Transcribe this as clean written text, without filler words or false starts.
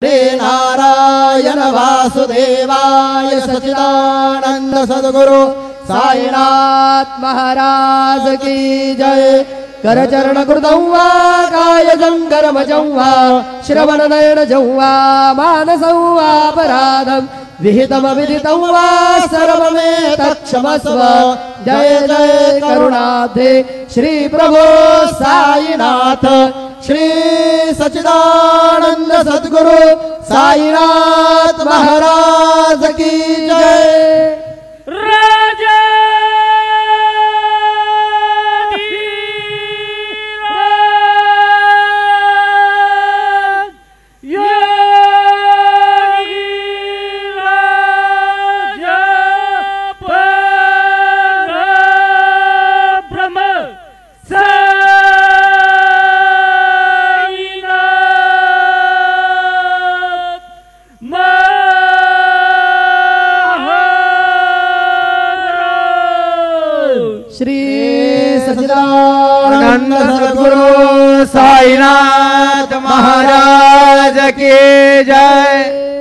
श्री नारायण वासुदेवाय सच्चिदानंद सद्गुरु साईनाथ महाराज की जय। कर चरण कृतौ वा काय जंकर भजौ वा श्रवण नयन जौ वा मानसौ वापराधं विहितम विदितौ वा सर्वमेतत्क्षमस्व। जय जय करुणाब्धे श्री प्रभो साईनाथ श्री सच्चिदानंद सद्गुरु साईनाथ महाराज की जय। राजा सच्चिदानंद सद्गुरु साईनाथ महाराज की जय।